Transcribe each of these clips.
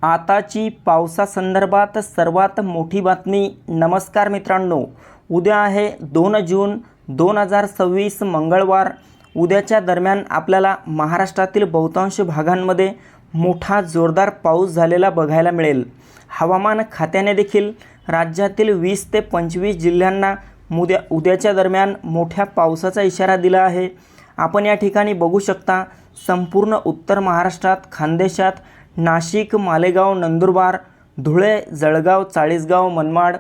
आताची पावसासंदर्भात सर्वात मोठी बातमी। नमस्कार मित्रांनो, उद्या आहे 2 जून 2026 मंगळवार। उद्याच्या दरम्यान आपल्याला महाराष्ट्रातील बहुतांश भागांमध्ये मोठा जोरदार पाऊस झालेला बघायला मिळेल। हवामान खात्याने देखील राज्यातील 20 ते 25 जिल्ह्यांना उद्याच्या दरम्यान मोठ्या पावसाचा इशारा दिला आहे। आपण या ठिकाणी बघू शकता, संपूर्ण उत्तर महाराष्ट्रात, खानदेशात नाशिक, मालेगाव, नंदुरबार, धुळे, जळगाव, चाळीसगाव, मनमाड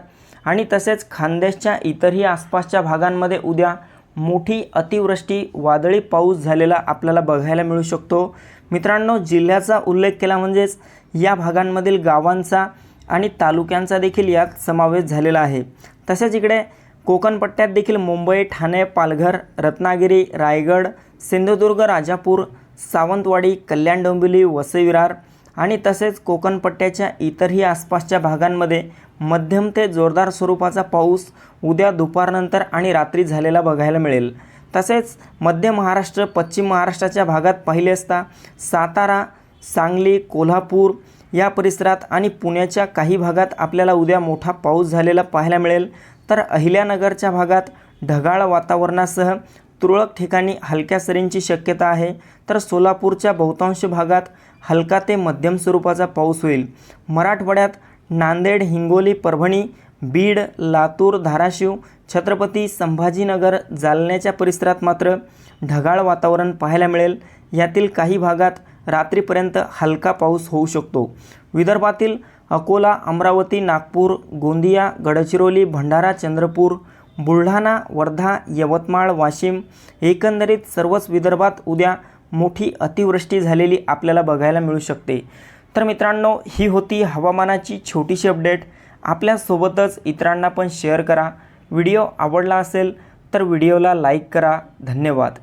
आणि तसेच खानदेशच्या इतरही आसपासच्या भागांमध्ये उद्या मोठी अतिवृष्टी, वादळी पाऊस झालेला आपल्याला बघायला मिळू शकतो। मित्रांनो, जिल्ह्याचा उल्लेख केला म्हणजेच या भागांमधील गावांचा आणि तालुक्यांचा देखील यात समावेश झालेला आहे। तसेच इकडे कोकण पट्ट्यात देखील मुंबई, ठाणे, पालघर, रत्नागिरी, रायगड, सिंधुदुर्ग, राजापूर, सावंतवाडी, कल्याण, डोंबिवली, वसई, विरार आणि तसेच कोकण पट्ट्याच्या इतरही आसपासच्या भागांमध्ये मध्यम ते जोरदार स्वरूपाचा पाऊस उद्या दुपारनंतर आणि रात्री झालेला बघायला मिळेल। तसेच मध्य महाराष्ट्र, पश्चिम महाराष्ट्राच्या भागात पाहिले असता सातारा, सांगली, कोल्हापूर या परिसरात आणि पुण्याच्या काही भागात आपल्याला उद्या मोठा पाऊस झालेला पाहायला मिळेल। तर अहिल्यानगरच्या भागात ढगाळ वातावरणासह तुरळक ठिकाणी हलक्या सरींची शक्यता आहे। तर सोलापूरच्या बहुतांश भागात हलका ते मध्यम स्वरूपाचा पाऊस होईल। मराठवाड्यात नांदेड, हिंगोली, परभणी, बीड, लातूर, धाराशिव, छत्रपती संभाजीनगर, जालन्याच्या परिसरात मात्र ढगाळ वातावरण पाहायला मिळेल। यातील काही भागात रात्रीपर्यंत हलका पाऊस होऊ शकतो। विदर्भातील अकोला, अमरावती, नागपूर, गोंदिया, गडचिरोली, भंडारा, चंद्रपूर, बुलढाणा, वर्धा, यवतमाळ, वाशिम एकंदरीत सर्वच विदर्भात उद्या मोठी अतिवृष्टी झालेली आपल्याला बघायला मिळू शकते। तर मित्रांनो, ही होती हवामानाची छोटीशी अपडेट। आपल्यासोबतच इतरांना पण शेअर करा। व्हिडिओ आवडला असेल तर व्हिडिओला लाईक करा। धन्यवाद।